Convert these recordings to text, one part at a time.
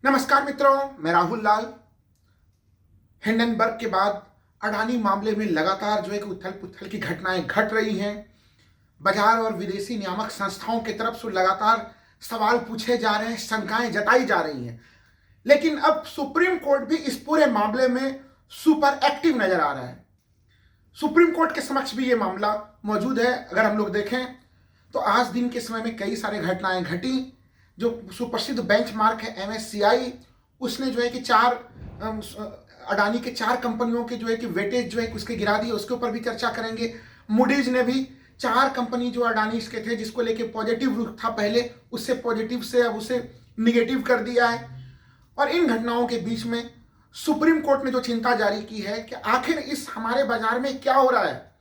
नमस्कार मित्रों, मैं राहुल लाल। हिंडनबर्ग के बाद अडानी मामले में लगातार जो एक उथल पुथल की घटनाएं घट रही हैं। बाजार और विदेशी नियामक संस्थाओं की तरफ से लगातार सवाल पूछे जा रहे हैं, शंकाएं जताई जा रही हैं। लेकिन अब सुप्रीम कोर्ट भी इस पूरे मामले में सुपर एक्टिव नजर आ रहा है। सुप्रीम कोर्ट के समक्ष भी ये मामला मौजूद है। अगर हम लोग देखें तो आज दिन के समय में कई सारे घटनाएं घटी। जो सुप्रसिद्ध बेंचमार्क है MSCI, उसने जो है कि अडानी के 4 कंपनियों के जो है कि वेटेज जो है उसके गिरा दिए, उसके ऊपर भी चर्चा करेंगे। मूडीज ने भी 4 कंपनी जो अडानी के थे, जिसको लेके पॉजिटिव रुख था पहले, उससे पॉजिटिव से अब उसे निगेटिव कर दिया है। और इन घटनाओं के बीच में सुप्रीम कोर्ट ने जो चिंता जारी की है कि आखिर इस हमारे बाजार में क्या हो रहा है,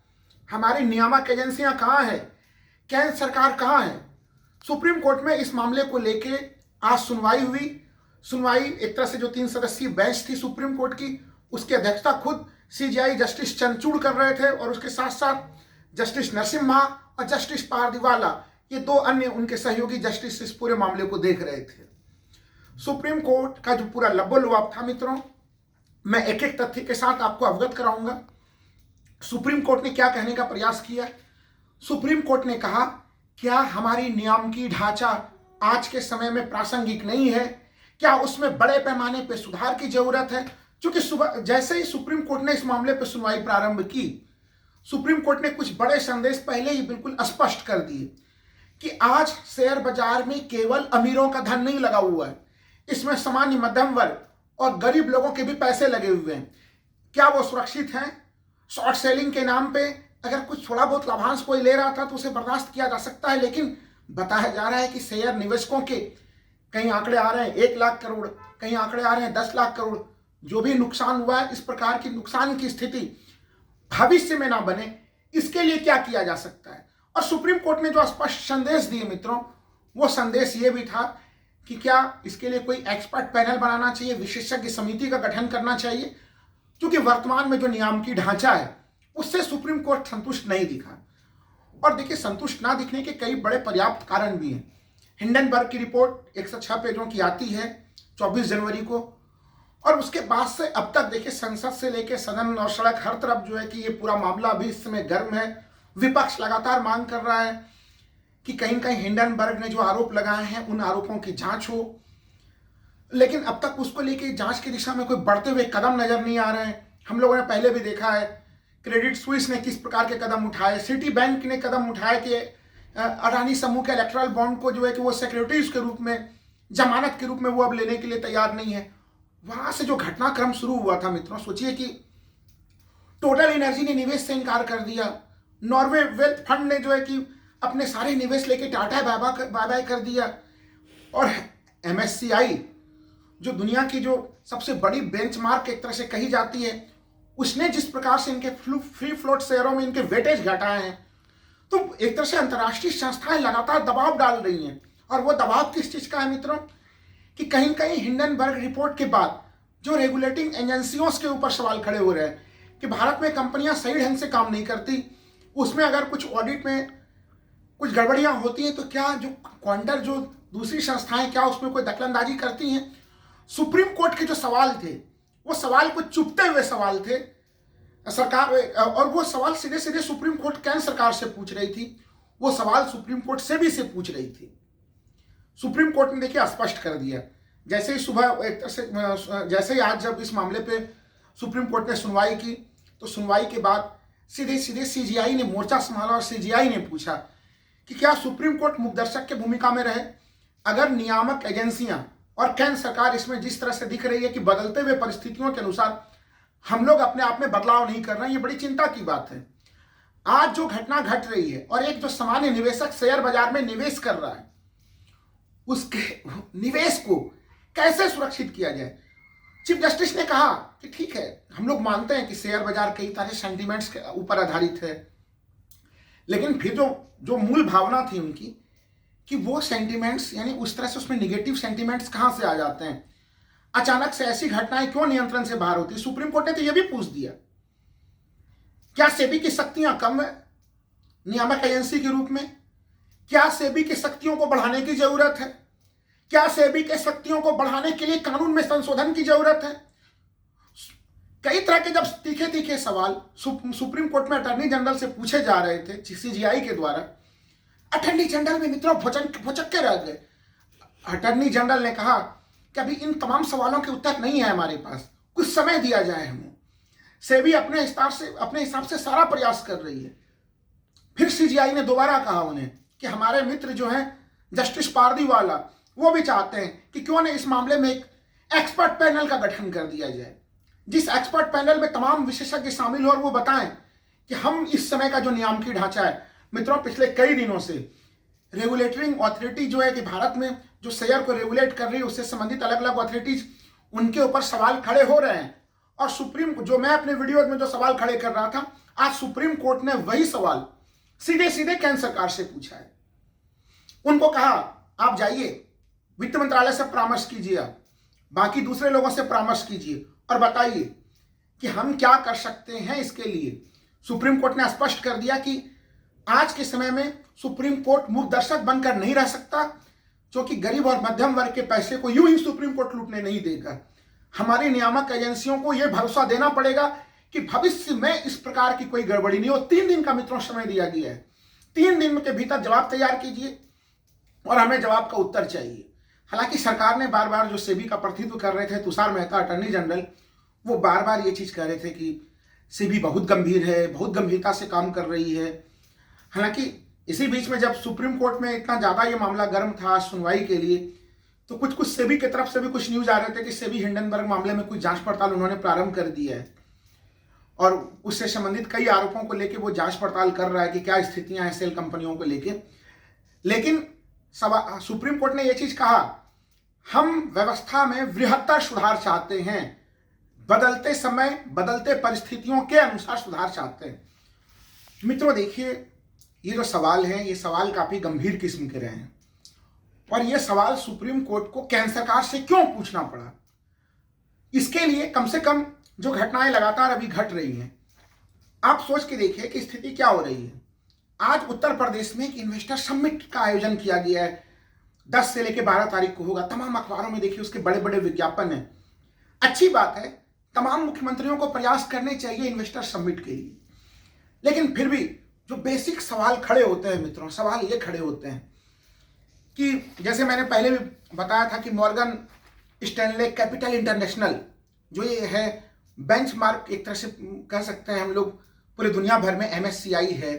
हमारी नियामक एजेंसियां कहाँ है, केंद्र सरकार कहाँ है। सुप्रीम कोर्ट में इस मामले को लेके आज सुनवाई हुई। सुनवाई एक तरह से जो 3 सदस्यीय बेंच थी सुप्रीम कोर्ट की, उसकी अध्यक्षता खुद CJI जस्टिस चंद्रचूड़ कर रहे थे, और उसके साथ साथ जस्टिस नरसिम्हा और जस्टिस पारदीवाला, ये 2 अन्य उनके सहयोगी जस्टिस इस पूरे मामले को देख रहे थे। सुप्रीम कोर्ट का जो पूरा लबोलुआब था मित्रों, मैं एक एक तथ्य के साथ आपको अवगत कराऊंगा। सुप्रीम कोर्ट ने क्या कहने का प्रयास किया। सुप्रीम कोर्ट ने कहा, क्या हमारी नियामकीय ढांचा आज के समय में प्रासंगिक नहीं है? क्या उसमें बड़े पैमाने पर सुधार की जरूरत है? क्योंकि जैसे ही सुप्रीम कोर्ट ने इस मामले पर सुनवाई प्रारंभ की, सुप्रीम कोर्ट ने कुछ बड़े संदेश पहले ही बिल्कुल स्पष्ट कर दिए कि आज शेयर बाजार में केवल अमीरों का धन नहीं लगा हुआ है, इसमें सामान्य मध्यम वर्ग और गरीब लोगों के भी पैसे लगे हुए हैं। क्या वो सुरक्षित हैं? शॉर्ट सेलिंग के नाम पे अगर कुछ थोड़ा बहुत लाभांश कोई ले रहा था तो उसे बर्दाश्त किया जा सकता है, लेकिन बताया जा रहा है कि शेयर निवेशकों के कई आंकड़े आ रहे हैं 1 लाख करोड़, कई आंकड़े आ रहे हैं 10 लाख करोड़। जो भी नुकसान हुआ है, इस प्रकार की नुकसान की स्थिति भविष्य में ना बने, इसके लिए क्या किया जा सकता है। और सुप्रीम कोर्ट ने जो स्पष्ट संदेश दिए मित्रों, वो संदेश ये भी था कि क्या इसके लिए कोई एक्सपर्ट पैनल बनाना चाहिए, विशेषज्ञ समिति का गठन करना चाहिए, क्योंकि वर्तमान में जो नियामकीय ढांचा है उससे सुप्रीम कोर्ट संतुष्ट नहीं दिखा। और देखिए, संतुष्ट ना दिखने के कई बड़े पर्याप्त कारण भी हैं। हिंडनबर्ग की रिपोर्ट 106 पेजों की आती है 24 जनवरी को, और उसके बाद से अब तक देखिए, संसद से लेकर सदन और सड़क हर तरफ जो है कि ये पूरा मामला अभी इस समय गर्म है। विपक्ष लगातार मांग कर रहा है कि कहीं कहीं हिंडनबर्ग ने जो आरोप लगाए हैं उन आरोपों की जांच हो, लेकिन अब तक उसको लेकर जांच की दिशा में कोई बढ़ते हुए कदम नजर नहीं आ रहे हैं। हम लोगों ने पहले भी देखा है क्रेडिट स्विस ने किस प्रकार के कदम उठाए, सिटी बैंक ने कदम उठाए कि अडानी समूह के इलेक्ट्रल बॉन्ड को जो है कि वो सिक्योरिटीज के रूप में, जमानत के रूप में वो अब लेने के लिए तैयार नहीं है। वहां से जो घटनाक्रम शुरू हुआ था मित्रों, सोचिए कि टोटल एनर्जी ने निवेश से इनकार कर दिया, नॉर्वे वेल्थ फंड ने जो है कि अपने सारे निवेश लेके टाटा बाय बाय कर दिया, और MSCI जो दुनिया की जो सबसे बड़ी बेंचमार्क एक तरह से कही जाती है, उसने जिस प्रकार से इनके फ्री फ्लोट शेयरों में इनके वेटेज घटाए हैं, तो एक तरह से अंतर्राष्ट्रीय संस्थाएं लगातार दबाव डाल रही हैं। और वो दबाव किस चीज का है मित्रों, कि कहीं कहीं हिंडनबर्ग रिपोर्ट के बाद जो रेगुलेटिंग एजेंसियों के ऊपर सवाल खड़े हो रहे हैं कि भारत में कंपनियां सही ढंग से काम नहीं करती, उसमें अगर कुछ ऑडिट में कुछ गड़बड़ियां होती हैं तो क्या जो क्वांटर जो दूसरी संस्थाएं क्या उसमें कोई दखलंदाजी करती हैं। सुप्रीम कोर्ट के जो सवाल थे, वो सवाल कुछ चुपते हुए सवाल थे सरकार, और वो सवाल सीधे सीधे सुप्रीम कोर्ट केंद्र सरकार से पूछ रही थी, वो सवाल सुप्रीम कोर्ट से भी से पूछ रही थी। सुप्रीम कोर्ट ने देखिए स्पष्ट कर दिया। जैसे ही सुबह एक तरह से जैसे ही आज जब इस मामले पे सुप्रीम कोर्ट ने सुनवाई की, तो सुनवाई के बाद सीधे सीधे CJI ने मोर्चा संभाला, और CJI ने पूछा कि क्या सुप्रीम कोर्ट मुखदर्शक की भूमिका में रहे। अगर नियामक एजेंसियां और केंद्र सरकार इसमें जिस तरह से दिख रही है कि बदलते हुए परिस्थितियों के अनुसार हम लोग अपने आप में बदलाव नहीं कर रहे हैं, ये बड़ी चिंता की बात है। आज जो घटना घट रही है, और एक जो सामान्य निवेशक शेयर बाजार में निवेश कर रहा है, उसके निवेश को कैसे सुरक्षित किया जाए। चीफ जस्टिस ने कहा कि ठीक है, हम लोग मानते हैं कि शेयर बाजार कई तरह सेंटिमेंट्स के ऊपर आधारित है, लेकिन फिर जो मूल भावना थी उनकी कि वो सेंटिमेंट्स, यानी उस तरह से उसमें निगेटिव सेंटिमेंट्स कहां से आ जाते हैं, अचानक से ऐसी घटनाएं क्यों नियंत्रण से बाहर होती है। सुप्रीम कोर्ट ने तो यह भी पूछ दिया, क्या सेबी की शक्तियां कम है नियामक एजेंसी के रूप में? क्या सेबी की शक्तियों को बढ़ाने की जरूरत है? क्या सेबी के शक्तियों को बढ़ाने के लिए कानून में संशोधन की जरूरत है? कई तरह के जब तीखे तीखे सवाल सुप्रीम कोर्ट में अटॉर्नी जनरल से पूछे जा रहे थे सीजीआई के द्वारा, अटॉर्नी जनरल में मित्रों भुचक के रह गए। अटॉर्नी जनरल ने कहा कि अभी इन तमाम सवालों के उत्तर नहीं है हमारे पास, कुछ समय दिया जाए हमें। सेबी अपने हिसाब से सारा प्रयास कर रही है। फिर सीजीआई ने दोबारा कहा उन्हें कि हमारे मित्र जो हैं जस्टिस पारदीवाला, वो भी चाहते हैं कि क्यों न इस मामले में एक एक्सपर्ट पैनल का गठन कर दिया जाए, जिस एक्सपर्ट पैनल में तमाम विशेषज्ञ शामिल हो और वो बताएं कि हम इस समय का जो नियामकीय ढांचा है मित्रों, पिछले कई दिनों से रेगुलेटरिंग अथॉरिटी जो है कि भारत में जो शेयर को रेगुलेट कर रही है उससे संबंधित अलग अलग अथॉरिटीज, उनके ऊपर सवाल खड़े हो रहे हैं। और सुप्रीम, जो मैं अपने वीडियो में जो सवाल खड़े कर रहा था, आज सुप्रीम कोर्ट ने वही सवाल सीधे सीधे केंद्र सरकार से पूछा है। उनको कहा आप जाइए वित्त मंत्रालय से परामर्श कीजिए, आप बाकी दूसरे लोगों से परामर्श कीजिए और बताइए कि हम क्या कर सकते हैं इसके लिए। सुप्रीम कोर्ट ने स्पष्ट कर दिया कि आज के समय में सुप्रीम कोर्ट मूक दर्शक बनकर नहीं रह सकता, क्योंकि गरीब और मध्यम वर्ग के पैसे को यूं ही सुप्रीम कोर्ट लूटने नहीं देगा। हमारी नियामक एजेंसियों को यह भरोसा देना पड़ेगा कि भविष्य में इस प्रकार की कोई गड़बड़ी नहीं हो। 3 दिन का मित्रों समय दिया गया है, 3 दिन के भीतर जवाब तैयार कीजिए और हमें जवाब का उत्तर चाहिए। हालांकि सरकार ने बार बार, जो सेबी का प्रतिनिधित्व कर रहे थे तुषार मेहता अटॉर्नी जनरल, वो बार बार ये चीज कह रहे थे कि सेबी बहुत गंभीर है, बहुत गंभीरता से काम कर रही है। हालांकि इसी बीच में जब सुप्रीम कोर्ट में इतना ज्यादा ये मामला गर्म था सुनवाई के लिए, तो कुछ सेबी की तरफ से भी कुछ न्यूज आ रहे थे कि सेबी हिंडनबर्ग मामले में कुछ जांच पड़ताल उन्होंने प्रारंभ कर दी है और उससे संबंधित कई आरोपों को लेकर वो जांच पड़ताल कर रहा है कि क्या स्थितियां हैं सेल कंपनियों को लेकर। लेकिन सुप्रीम कोर्ट ने यह चीज कहा, हम व्यवस्था में बृहत्तर सुधार चाहते हैं, बदलते समय बदलते परिस्थितियों के अनुसार सुधार चाहते हैं। मित्रों देखिए, ये जो सवाल हैं, ये सवाल काफी गंभीर किस्म के रहे हैं और ये सवाल सुप्रीम कोर्ट को केंद्र सरकार से क्यों पूछना पड़ा, इसके लिए कम से कम जो घटनाएं लगातार अभी घट रही हैं, आप सोच के देखिए कि स्थिति क्या हो रही है। आज उत्तर प्रदेश में एक इन्वेस्टर समिट का आयोजन किया गया है, 10 से लेकर 12 तारीख को होगा। तमाम अखबारों में देखिए उसके बड़े बड़े विज्ञापन हैं। अच्छी बात है, तमाम मुख्यमंत्रियों को प्रयास करने चाहिए इन्वेस्टर समिट के लिए, लेकिन फिर भी जो बेसिक सवाल खड़े होते हैं मित्रों, सवाल ये खड़े होते हैं कि जैसे मैंने पहले भी बताया था कि मॉर्गन स्टैनले कैपिटल इंटरनेशनल जो ये है बेंचमार्क, एक तरह से कह सकते हैं हम लोग, पूरे दुनिया भर में MSCI है।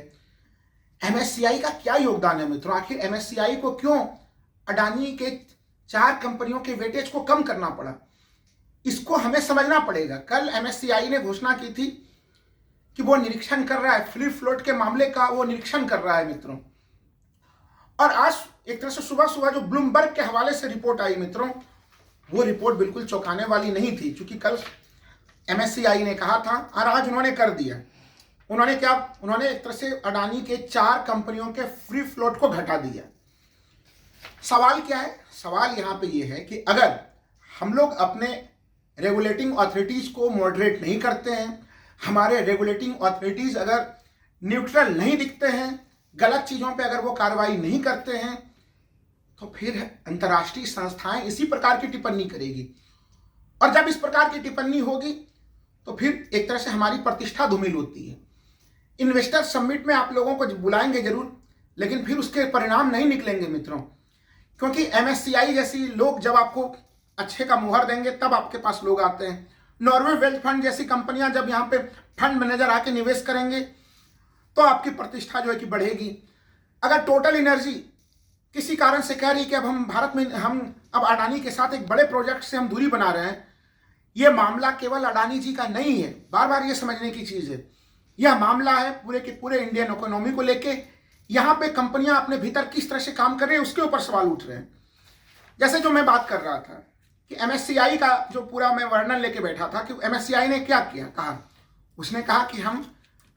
MSCI का क्या योगदान है मित्रों? आखिर MSCI को क्यों अडानी के 4 कंपनियों के वेटेज को कम करना पड़ा, इसको हमें समझना पड़ेगा। कल MSCI ने घोषणा की थी कि वो निरीक्षण कर रहा है, फ्री फ्लोट के मामले का वो निरीक्षण कर रहा है मित्रों। और आज एक तरह से सुबह सुबह जो ब्लूमबर्ग के हवाले से रिपोर्ट आई मित्रों, वो रिपोर्ट बिल्कुल चौंकाने वाली नहीं थी, क्योंकि कल MSCI ने कहा था और आज उन्होंने कर दिया। उन्होंने क्या, उन्होंने एक तरह से अडानी के 4 कंपनियों के फ्री फ्लोट को घटा दिया। सवाल क्या है? सवाल यहां पे ये है कि अगर हम लोग अपने रेगुलेटिंग अथॉरिटीज को मॉडरेट नहीं करते हैं, हमारे रेगुलेटिंग अथॉरिटीज अगर न्यूट्रल नहीं दिखते हैं, गलत चीजों पे अगर वो कार्रवाई नहीं करते हैं, तो फिर अंतर्राष्ट्रीय संस्थाएं इसी प्रकार की टिप्पणी करेगी और जब इस प्रकार की टिप्पणी होगी तो फिर एक तरह से हमारी प्रतिष्ठा धूमिल होती है। इन्वेस्टर समिट में आप लोगों को बुलाएंगे जरूर, लेकिन फिर उसके परिणाम नहीं निकलेंगे मित्रों, क्योंकि MSCI जैसी लोग जब आपको अच्छे का मुहर देंगे तब आपके पास लोग आते हैं। नॉर्वे वेल्थ फंड जैसी कंपनियां जब यहाँ पे फंड मैनेजर आके निवेश करेंगे तो आपकी प्रतिष्ठा जो है कि बढ़ेगी। अगर टोटल एनर्जी किसी कारण से कह रही कि अब हम भारत में, हम अब अडानी के साथ एक बड़े प्रोजेक्ट से हम दूरी बना रहे हैं, यह मामला केवल अडानी जी का नहीं है, बार बार ये समझने की चीज है। यह मामला है पूरे के पूरे इंडियन इकोनॉमी को लेके। यहाँ पे कंपनियां अपने भीतर किस तरह से काम कर रही है उसके ऊपर सवाल उठ रहे हैं। जैसे जो मैं बात कर रहा था कि MSCI का जो पूरा मैं वर्णन लेके बैठा था कि MSCI ने क्या किया, कहा, उसने कहा कि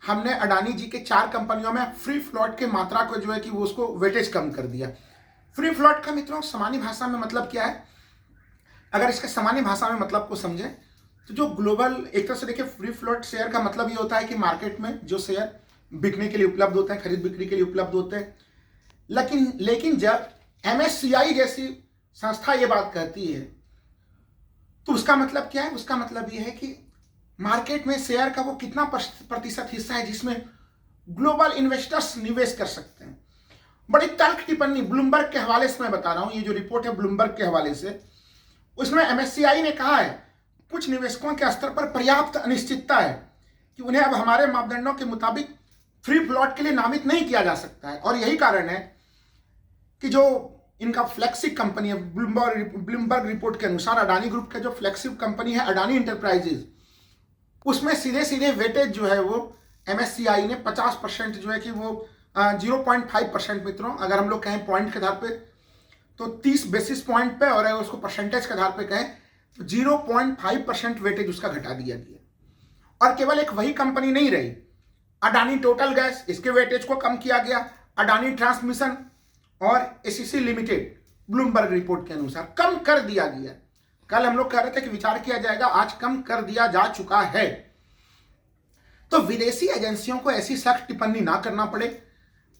हमने अडानी जी के 4 कंपनियों में फ्री फ्लोट की मात्रा को जो है कि वो उसको वेटेज कम कर दिया। फ्री फ्लोट का मित्रों सामान्य भाषा में मतलब क्या है? अगर इसके सामान्य भाषा में मतलब को समझें तो जो ग्लोबल, एक तरह से देखिए, फ्री फ्लोट शेयर का मतलब ये होता है कि मार्केट में जो शेयर बिकने के लिए उपलब्ध होते हैं, खरीद बिक्री के लिए उपलब्ध होते हैं। लेकिन जब MSCI जैसी संस्था ये बात कहती है तो उसका मतलब क्या है? उसका मतलब ये है कि मार्केट में शेयर का वो कितना प्रतिशत हिस्सा है जिसमें ग्लोबल इन्वेस्टर्स निवेश कर सकते हैं। बड़ी तर्क टिप्पणी ब्लूमबर्ग के हवाले से मैं बता रहा हूं, ये जो रिपोर्ट है ब्लूमबर्ग के हवाले से, उसमें एमएससीआई ने कहा है कुछ निवेशकों के स्तर पर पर्याप्त अनिश्चितता है कि उन्हें अब हमारे मापदंडों के मुताबिक फ्री फ्लोट के लिए नामित नहीं किया जा सकता है। और यही कारण है कि जो इनका फ्लैगशिप कंपनी है, ब्लूमबर्ग रिपोर्ट के अनुसार अडानी ग्रुप का जो फ्लैगशिप कंपनी है अडानी इंटरप्राइजेज, उसमें सीधे सीधे वेटेज जो है वो एमएससीआई ने 50% जो है कि वो 0.5% मित्रों, अगर हम लोग कहें पॉइंट के आधार पे तो 30 बेसिस पॉइंट पे, और अगर उसको परसेंटेज के आधार पे कहें तो 0.5% वेटेज उसका घटा दिया गया। और केवल एक वही कंपनी नहीं रही, अडानी टोटल गैस, इसके वेटेज को कम किया गया, अडानी ट्रांसमिशन और एसीसी लिमिटेड ब्लूमबर्ग रिपोर्ट के अनुसार कम कर दिया गया। कल हम लोग कह रहे थे कि विचार किया जाएगा, आज कम कर दिया जा चुका है। तो विदेशी एजेंसियों को ऐसी सख्त टिप्पणी ना करना पड़े,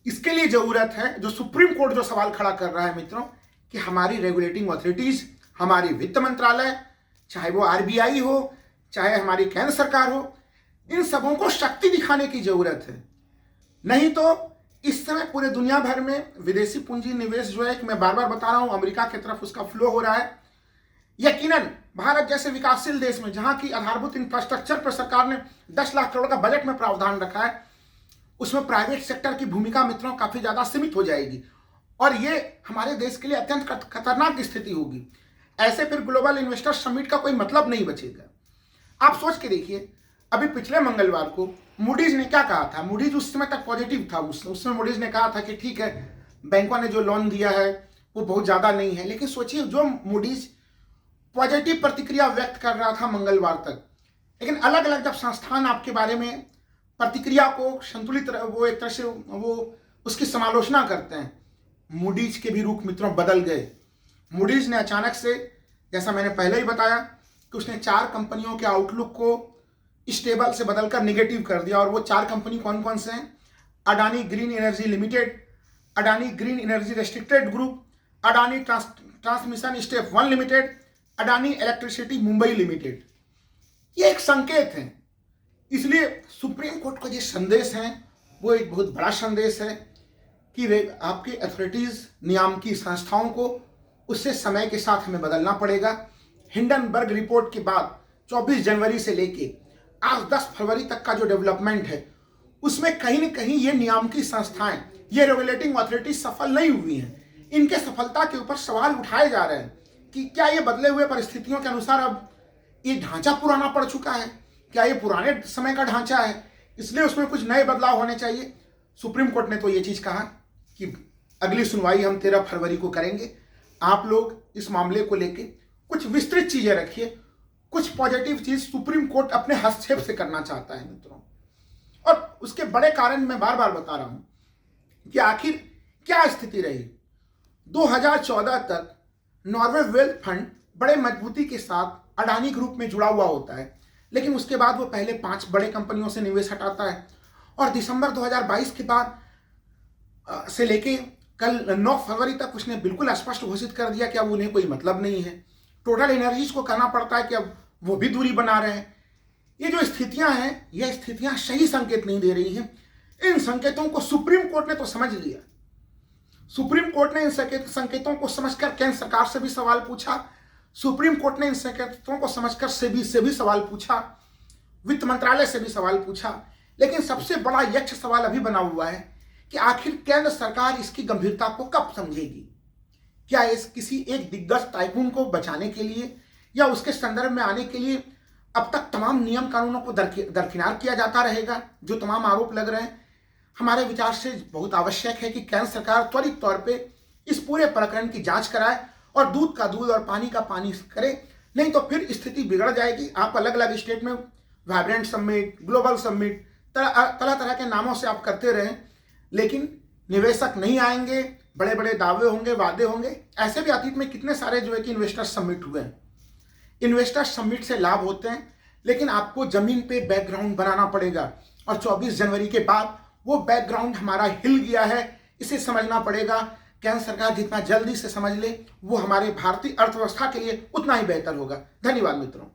इसके लिए जरूरत है, जो सुप्रीम कोर्ट जो सवाल खड़ा कर रहा है मित्रों, कि हमारी रेगुलेटिंग अथॉरिटीज, हमारी वित्त मंत्रालय, चाहे वो आरबीआई हो, चाहे हमारी केंद्र सरकार हो, इन सबों को शक्ति दिखाने की जरूरत है। नहीं तो इस समय पूरे दुनिया भर में विदेशी पूंजी निवेश जो है कि मैं बार बार बता रहा हूं, अमेरिका की तरफ उसका फ्लो हो रहा है। यकीनन भारत जैसे विकासशील देश में, जहां की आधारभूत इंफ्रास्ट्रक्चर पर सरकार ने 10 लाख करोड़ का बजट में प्रावधान रखा है, उसमें प्राइवेट सेक्टर की भूमिका मित्रों काफी ज्यादा सीमित हो जाएगी और ये हमारे देश के लिए अत्यंत खतरनाक स्थिति होगी। ऐसे फिर ग्लोबल इन्वेस्टर समिट का कोई मतलब नहीं बचेगा। आप सोच के देखिए, अभी पिछले मंगलवार को मूडीज ने क्या कहा था? मूडीज उस समय तक पॉजिटिव था, उसमें मूडीज ने कहा था कि ठीक है, बैंकों ने जो लोन दिया है वो बहुत ज्यादा नहीं है। लेकिन सोचिए, जो मूडीज पॉजिटिव प्रतिक्रिया व्यक्त कर रहा था मंगलवार तक, लेकिन अलग अलग जब संस्थान आपके बारे में प्रतिक्रिया को संतुलित, वो एक तरह से वो उसकी समालोचना करते हैं, मूडीज के भी रुख मित्रों बदल गए। मूडीज ने अचानक से, जैसा मैंने पहले ही बताया, कि उसने 4 कंपनियों के आउटलुक को स्टेबल से बदलकर निगेटिव कर दिया। और वो 4 कंपनी कौन कौन से हैं? Adani green energy limited, Adani green energy restricted group, Adani transmission step 1 limited, Adani electricity Mumbai limited. ये एक संकेत है। इसलिए सुप्रीम कोर्ट का जो संदेश है वो एक बहुत बड़ा संदेश है कि आपकी अथॉरिटीज, नियामकी संस्थाओं को उससे समय के साथ हमें बदलना पड़ेगा। हिंडनबर्ग रिपोर्ट के बाद 24 जनवरी से लेके आज 10 फरवरी तक का जो डेवलपमेंट है, उसमें कहीं न कहीं ये नियामकी संस्थाएं, ये रेगुलेटिंग अथॉरिटी सफल नहीं हुई हैं। इनके सफलता के ऊपर सवाल उठाए जा रहे हैं कि क्या ये बदले हुए परिस्थितियों के अनुसार अब ये ढांचा पुराना पड़ चुका है? क्या ये पुराने समय का ढांचा है, इसलिए उसमें कुछ नए बदलाव होने चाहिए? सुप्रीम कोर्ट ने तो ये चीज कहा कि अगली सुनवाई हम 13 फरवरी को करेंगे। आप लोग इस मामले को लेके कुछ विस्तृत चीजें रखिए, कुछ पॉजिटिव चीज सुप्रीम कोर्ट अपने हस्तक्षेप से करना चाहता है मित्रों। और उसके बड़े कारण मैं बार बार बता रहा हूं कि आखिर क्या स्थिति रही। 2014 तक नॉर्वे वेल्थ फंड बड़े मजबूती के साथ अडानी ग्रुप में जुड़ा हुआ होता है, लेकिन उसके बाद वो पहले 5 बड़े कंपनियों से निवेश हटाता है और दिसंबर 2022 के बाद से लेके कल 9 फरवरी तक उसने बिल्कुल स्पष्ट घोषित कर दिया कि अब उन्हें कोई मतलब नहीं है। टोटल एनर्जीज को कहना पड़ता है कि अब वो भी दूरी बना रहे हैं। ये जो स्थितियां हैं, ये स्थितियां सही संकेत नहीं दे रही हैं। इन संकेतों को सुप्रीम कोर्ट ने तो समझ लिया। सुप्रीम कोर्ट ने इन संकेतों को समझकर केंद्र सरकार से भी सवाल पूछा, सुप्रीम कोर्ट ने इन संकेतों को समझकर सेबी से भी सवाल पूछा, वित्त मंत्रालय से भी सवाल पूछा। लेकिन सबसे बड़ा यक्ष सवाल अभी बना हुआ है कि आखिर केंद्र सरकार इसकी गंभीरता को कब समझेगी? क्या इस किसी एक दिग्गज टाइकून को बचाने के लिए या उसके संदर्भ में आने के लिए अब तक तमाम नियम कानूनों को दरकिनार किया जाता रहेगा? जो तमाम आरोप लग रहे हैं, हमारे विचार से बहुत आवश्यक है कि केंद्र सरकार त्वरित तौर पे इस पूरे प्रकरण की जांच कराए और दूध का दूध और पानी का पानी करे, नहीं तो फिर स्थिति बिगड़ जाएगी। आप अलग अलग स्टेट में वाइब्रेंट समिट, ग्लोबल समिट, तरह तरह के नामों से आप करते रहें, लेकिन निवेशक नहीं आएंगे, बड़े बड़े दावे होंगे, वादे होंगे। ऐसे भी अतीत में कितने सारे जो है कि इन्वेस्टर समिट हुए हैं। इन्वेस्टर समिट से लाभ होते हैं, लेकिन आपको जमीन पे बैकग्राउंड बनाना पड़ेगा और 24 जनवरी के बाद वो बैकग्राउंड हमारा हिल गया है, इसे समझना पड़ेगा। केंद्र सरकार जितना जल्दी से समझ ले वो हमारे भारतीय अर्थव्यवस्था के लिए उतना ही बेहतर होगा। धन्यवाद मित्रों।